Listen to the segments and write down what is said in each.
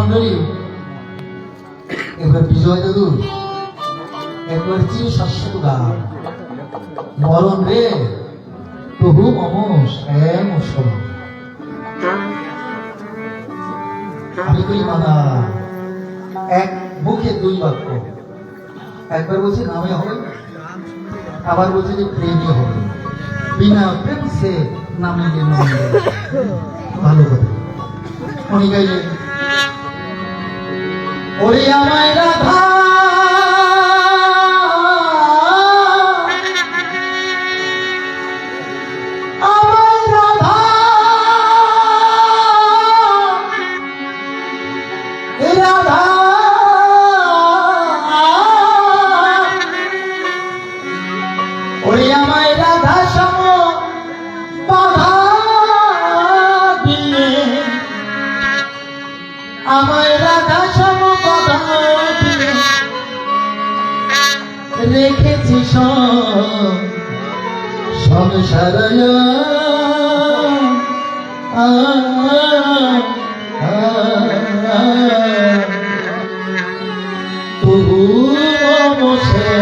মন্ডলী, এবার বিজয় দাদু একবার চির শাশ্বত গান, মরণ রে তবু মম শ্যাম সম। আমি করি মানা, এক মুখে দুই বাক্য, একবার বলছি নামে হবে, আবার বলছি যে প্রেমে হবে, বিনা প্রেম সে নামে ভালো কথা। উনি গাইলেন, ওরে আমায় রাধা আমায় রাধা সম বাধা দিয়ে রেখেছি সংসার তবু বসে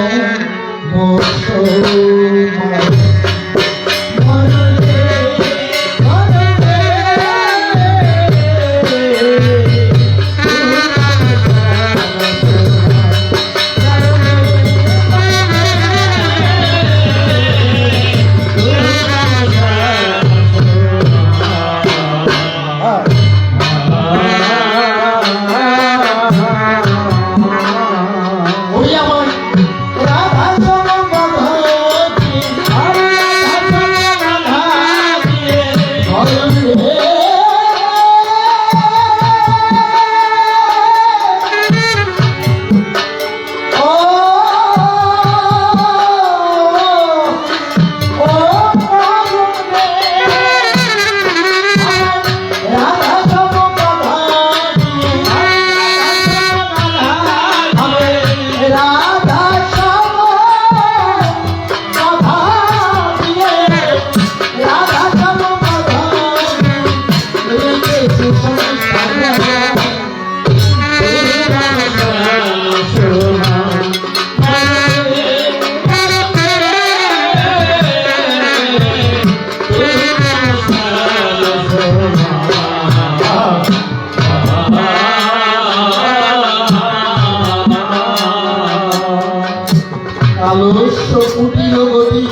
আলস্য কুটিল গতি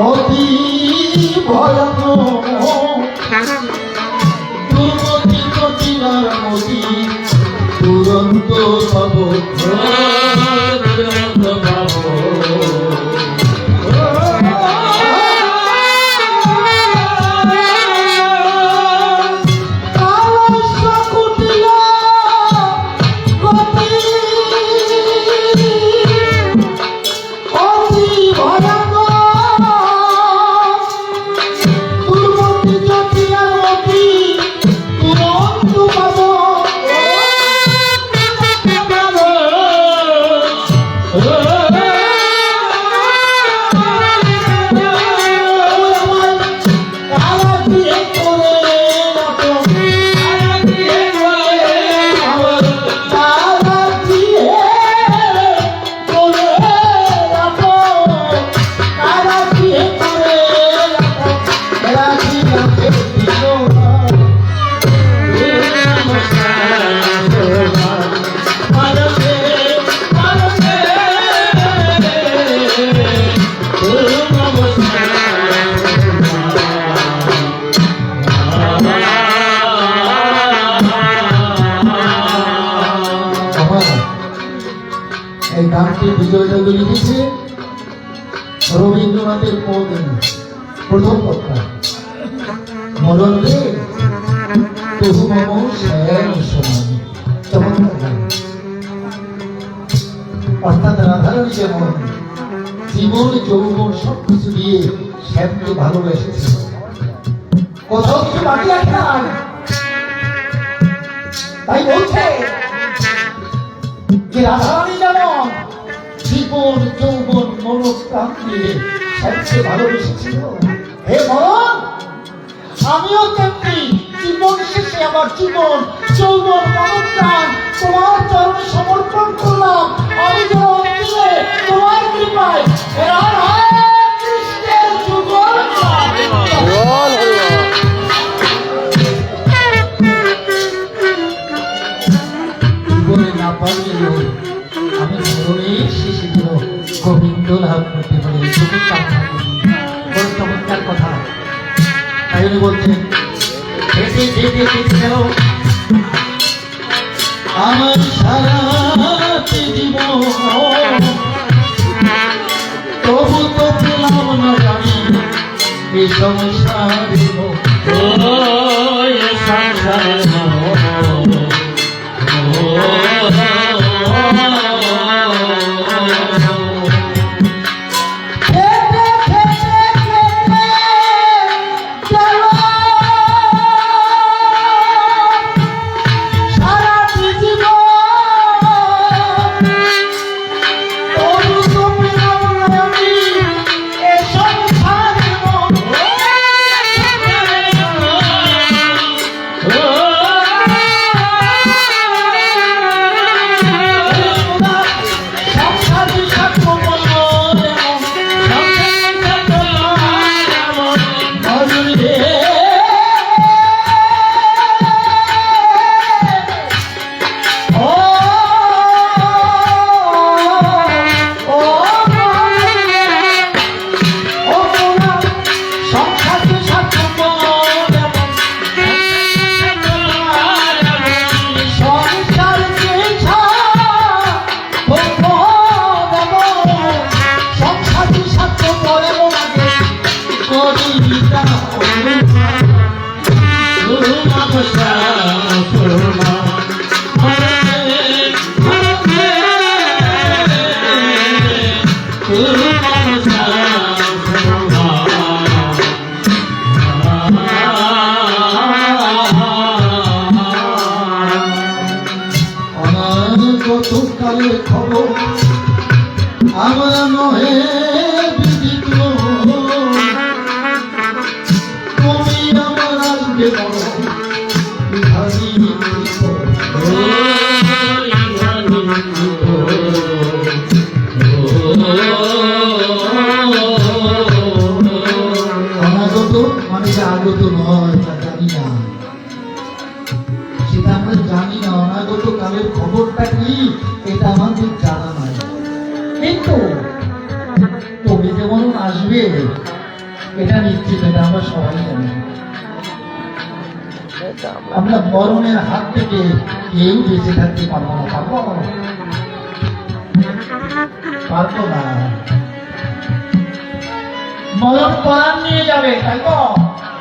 অতি ভয়ানক দুর্গতি কঠিনার মতি দুরন্ত পাব এই গানটি বিজয়দাদু লিখেছে রবীন্দ্রনাথের প্রথম কথা, মরণ রে তবু মম শ্যাম সমান। অর্থাৎ রাধারণী যেমন জীবন যৌবন সবকিছু দিয়ে শ্যামকে ভালোবেসেছে, কোথাও কিছু বাকি রাখে না। তাই বলছে যে রাধারানী যেমন জীবন যৌবন মনোপ্রাণ দিয়ে শ্যামকে ভালোবেসেছিল, হে মরণ আমিও তেমনি জীবন শেষে আমার আমার জীবন যৌবন মনপ্রাণ তোমার চরণে সমর্পণ করলাম। আমি যেন অন্তিমে তোমার কৃপায় ফেরার হয় কৃষ্ণের যুগল জীবনে না পারলেও আমি মরণের শেষে যেন গোবিন্দ লাভ করতে পারি তুমি কামনা করি। বড় চমৎকার কথা। তাই উনি বলছেন যেতে যেতে যেতে গেল আমার সারাটি জীবন, তবু তো পেলাম না জানি এ সংসারে অনাগতকালের খবর আমার নহে বিদিত, তুমি আমার আসবে বড় অনাগত মানে যে আগত নয় তা জানি না, সেটা আমরা জানি না। অনাগত কালের খবরটা কি এটা আমাদের জানা নাই, কিন্তু তবে যেমন আসবে এটা নিশ্চিত, এটা আমরা সবাই জানি। আমরা মরণের হাত থেকে কেউ বেঁচে থাকতে পারবো না, পারবো না। মরণ পরাণ নিয়ে যাবে, তাই তো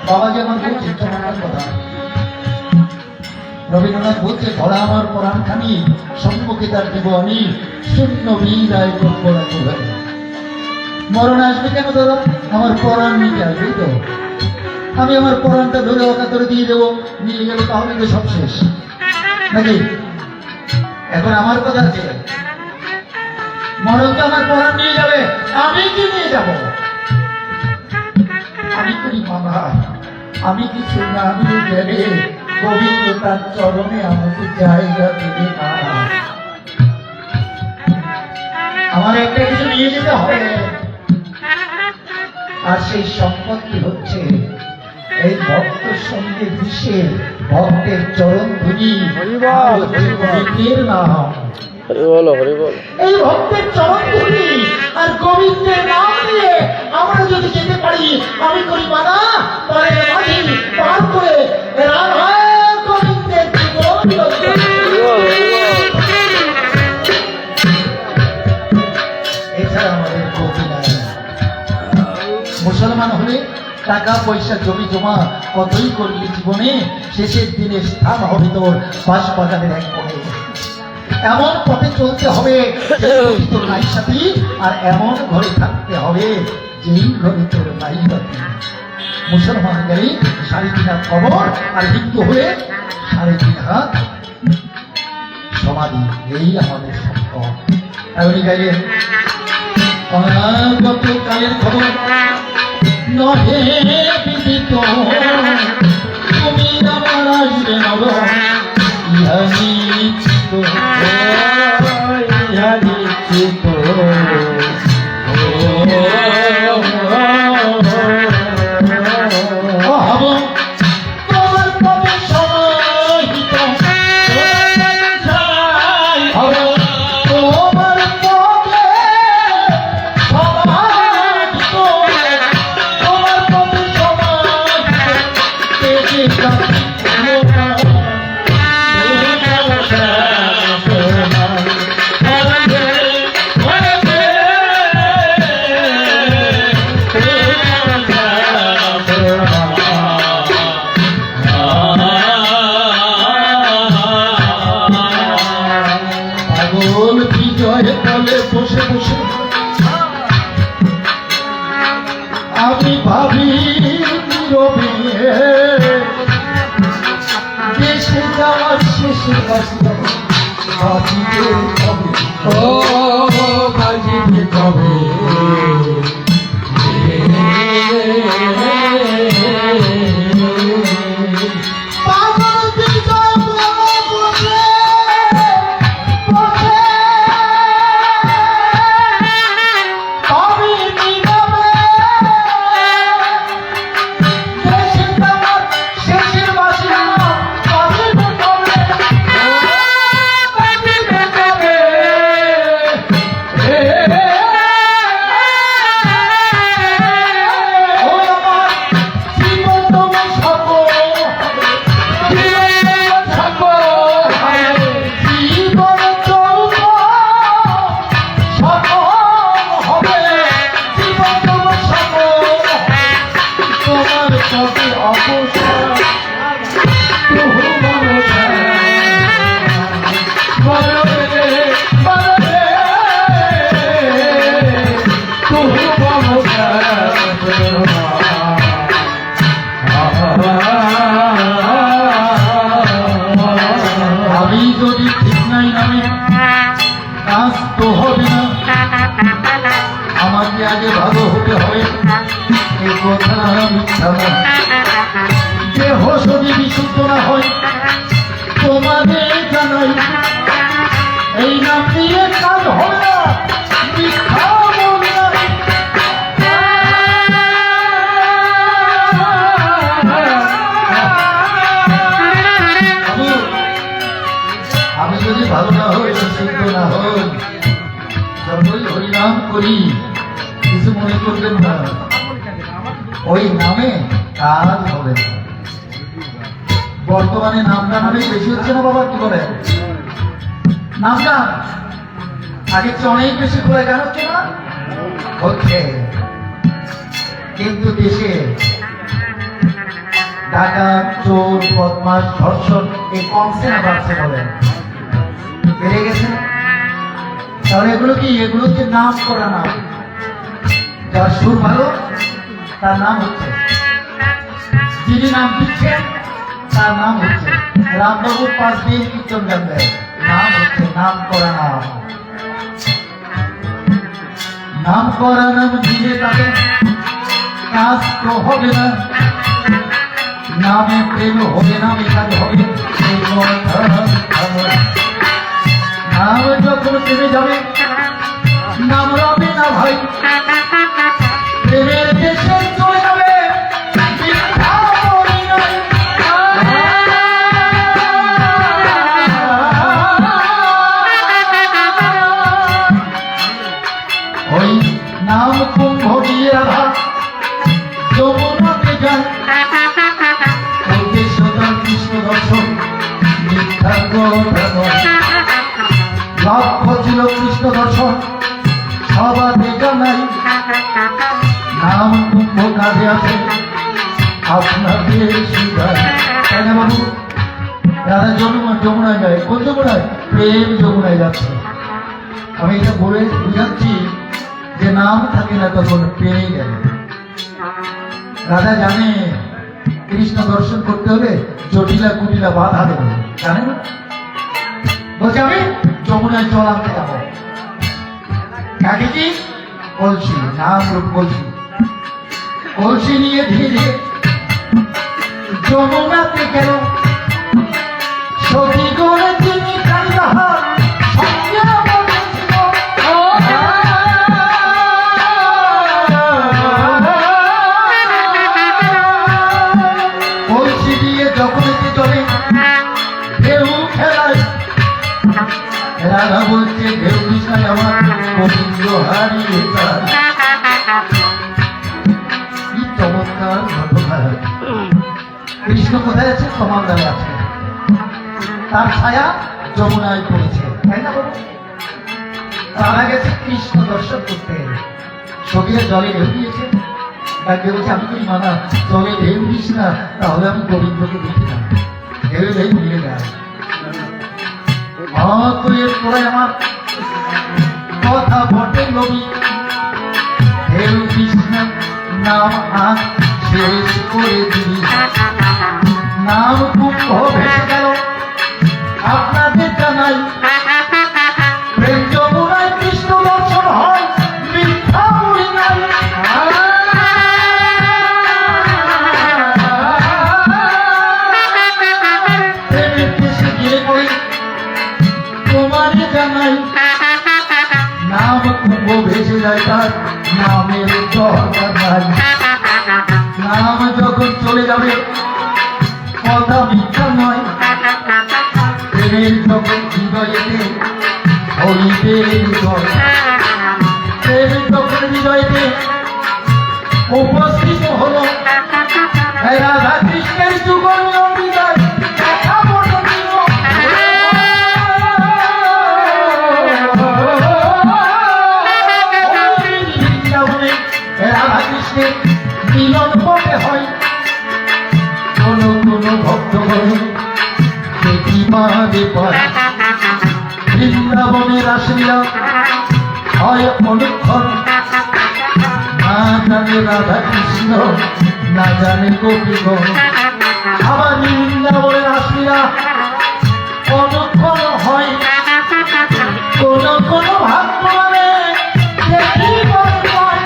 বাবা যেমন বলছে চমৎকার কথা। রবীন্দ্রনাথ বলছে ধরা আমার পরাণ খানি সম্মুখে তার জীবনী শূন্য বিদায় করবো না। মরণ আসবে কেন দাদা? আমার পরাণ নিতে আসবেই তো। আমি আমার পরাণটা ধরে অকাতরে দিয়ে দেবো, নিয়ে গেলে তাহলে তো সব শেষ নাকি? এখন আমার কথা আছে, মরণ তো আমার পরাণ নিয়ে যাবে, আমি কি নিয়ে যাব? আমি করি বাবা, আমি কিছু না নিয়ে গেলে গোবিন্দ তার চরণে আমাকে জায়গা দেবে না। আমার একটা কিছু নিয়ে যেতে হবে, আর সেই সম্পত্তি হচ্ছে এই ভক্ত সঙ্গে বিশ্বের ভক্তের চরণ ধুনি গোবিন্দের নাম। এই ভক্তের চরণ ধুনি আর গোবিন্দের নাম দিয়ে আমরা যদি যেতে পারি, আমি করি বাধা পরের মাঝে পার করে গোবিন্দের জীবন। এছাড়া আমাদের গতি নাই। মুসলমান হলে টাকা পয়সা জমি জমা কতই করলি জীবনে, শেষের দিনে স্থান হবে তোর বাঁশবাগানের এক কোণে। এমন পথে চলতে হবে তোর নাই সাথী, আর এমন ঘরে থাকতে হবে যেই ঘরে তোর নাই সাথী। মুসলমান গেলেই 3.5 হাত কবর, আর হিন্দু হলে 3.5 হাত সমাধি। এই আমাদের সম্পদ। উনি গাইলেন অনাগত কালের খবর নহে বিদিত, তুমি আমার আসবে নর বসে বসে আমি ভাবি নীরবে দেশে যাওয়ার শেষে বাঁচিতে হবে ও বাঁচিতে হবে আমি যদি ঠিক নাই নামে কাজ তো হবে না, আমাকে আগে ভালো হতে হবে এই কথা মিথ্যা না। দেহ যদি বিশুদ্ধ না হয় তোমাদের জানাই এই নাম নিয়ে কাজ হবে না, মিথ্যা বলি না। আমি যদি ভালো না হই সিদ্ধ না হই যতই হরিনাম করি কিছু মনে করবেন না, ওই নামে কাজ হবে না। বর্তমানে নামটা নামে বেশি হচ্ছে না বাবা, কি বলে নামটা আগের চেয়ে অনেক বেশি করে গান হচ্ছে না হচ্ছে, কিন্তু দেশে ডাকাত চোর বদমাস ধর্ষণ এই কমছে না বাড়ছে বলেন, বেড়ে গেছে। তাহলে এগুলো কি? এগুলো হচ্ছে নাম করা নাম, যার সুর ভালো তার নাম হচ্ছে, যিনি নাম দিচ্ছেন তার নাম হচ্ছে রামবাবু 5 দিন কীর্তন গান দেয়, নাম হচ্ছে নাম করা নাম। নাম করা নাম দিলে তাদের কাজ তো হবে না, নামে প্রেম হবে না, কাজ হবে নাম যখন প্রেমে যাবে নাম রবে না ভাই, প্রেমের দেশে চলে যাবে ওই নাম কুম্ভ দিয়ে রাধা যমুনাতে যায়, কৃষ্ণ দর্শন মিথ্যা লক্ষ্য ছিল কৃষ্ণ দর্শন সবাতে জানাই, নাম কুম্ভ কাজে আছে আপনাদের সুধায়। কেন বাবু রাধা যমুনায় যায়, কোন যমুনায়? প্রেম যমুনায় যাচ্ছে। আমি এটা বলে বুঝাচ্ছি যে নাম থাকে না তখন পেয়ে গেল। রাধা জানে কৃষ্ণ দর্শন করতে হলে জটিলা কুটিলা বাধা দেবে, জানে না? বলছে আমি যমুনায় জল আনতে যাবো, কাকে কি কলসি, নাম রূপ কলসি, কলসি নিয়ে ধীরে ধীরে যমুনাতে গেল। সতী গণে তিনি কান্দাহার সঙ্গে বলেছিল, কলসি দিয়ে যখনই চলে ঢেউ খেলায়, রাধা বলছে ঢেউ বিষয় আমার গোবিন্দ হারিয়ে যায়। কি চমৎকার ঘটনা! কৃষ্ণ কোথায় আছে? সমান্দারে আছে। তার ছায়া যমুনায় পড়েছে, তাই না বাবু? তারা গেছে কৃষ্ণ দর্শন করতে, ছবির জলে ঢেউ দিয়েছে। তাকে বলছে, আমি তুই মানা জলে ঢেউ দিস না, তাহলে আমি গোবিন্দকে দেখি না, ঢেউ ঢেউ মিলে যায়। তুই তোরাই আমার কথা বটে নবী, ঢেউ দিস না, নাম আজ শেষ করে দিবি। নাম কুম্ভ ভেসে গেল আপনাদের জানাই, প্রেম যমুনায় কৃষ্ণ দর্শন হয়, মিথ্যা বলি নাই। প্রেমের দেশে গিয়ে কই তোমারে জানাই, নাম কুম্ভ ভেসে যায়, তার নামের দরকার নাই। নাম যখন চলে যাবে কথা মিথ্যা নয়, প্রেমের যখন হৃদয়েতে হইবে হৃদয়, প্রেম যখন হৃদয়েতে উপস্থিত হলো, রাধা কৃষ্ণের যুগল হৃদয় দেখা মতো দিল। বৃন্দাবনে রাধা কৃষ্ণের মিলন পথে হয়, কোন কোন ভক্ত বলে দেখি মারে পায়। বৃন্দাবনের রাসলীলা হয় অনুক্ষণ, না জানে রাধা কৃষ্ণ, না জানে গোপীগণ। আবার বৃন্দাবনের রাসলীলা অনুক্ষণ হয়, কোন কোন ভাগ্য মানে দেখি মারে পায়।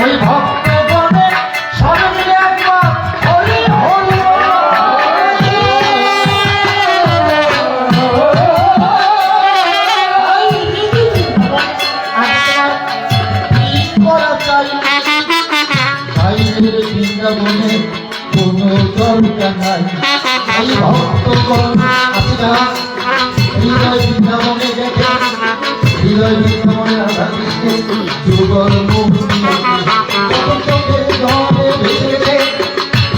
ওই ভক্ত বনে সবে মিলে একবার হরি হরি করা চাই। বাইরের বৃন্দাবনে কোনো দরকার নাই, এই ভক্তগণ আছে না হৃদয় বৃন্দাবনে দেখে, হৃদয় বৃন্দাবনে রাধা কৃষ্ণের যুগল মুক্তি চোখের জলে ভেসে গেছে,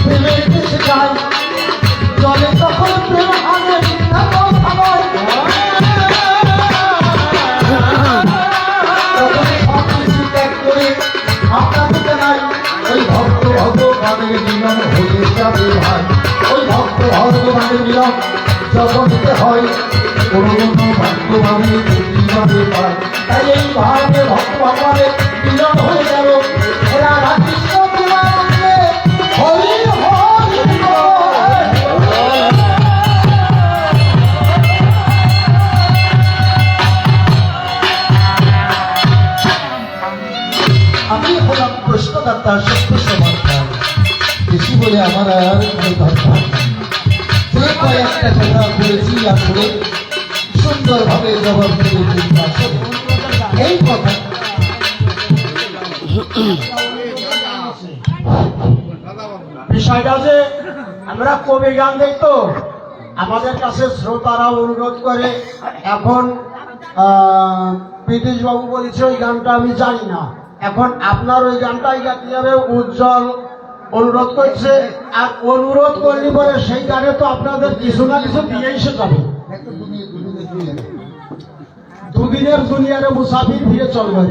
প্রেমের দেশে যায়, জলে তখন প্রেম আনে মিথ্যা কথা নয়। তখন সব কিছু ত্যাগ করে আপনাকে জানাই, ওই ভক্ত ভগবানের মিলন হয়ে যাবে ভাই। ওই ভক্ত ভগবানের মিলন যখন হতে হয়, কোনো কোনো ভাগ্যভাবে প্রতিভাবে পায়। তাই এই ভাবে ভক্ত ভগবানের মিলন হয়ে গেল, এরা রাকৃষ্ণ তোমার মধ্যে হরি হরি বল। আমি হলাম প্রশ্নদাতা, সত্য সমাধান, বেশি বলে আমার আর কোনো দরকার নেই। যে কয়েকটা কথা বলেছি আসলে সুন্দরভাবে জবাব দিয়েছি, আসলে এই কথা বিষয়টা যে আমরা কবি গান দেখতো, আমাদের কাছে শ্রোতারা অনুরোধ করে, এখন ব্রিটিশ বাবু বলেছে ওই গানটা আমি জানি না, এখন আপনার ওই গানটাই গাইতে যাবে। উজ্জ্বল অনুরোধ করছে, আর অনুরোধ করলে পরে সেই গানে তো আপনাদের কিছু না কিছু দিয়েই সে যাবে। দুদিনের দুনিয়ারে মুসাফির ফিরে চলবে।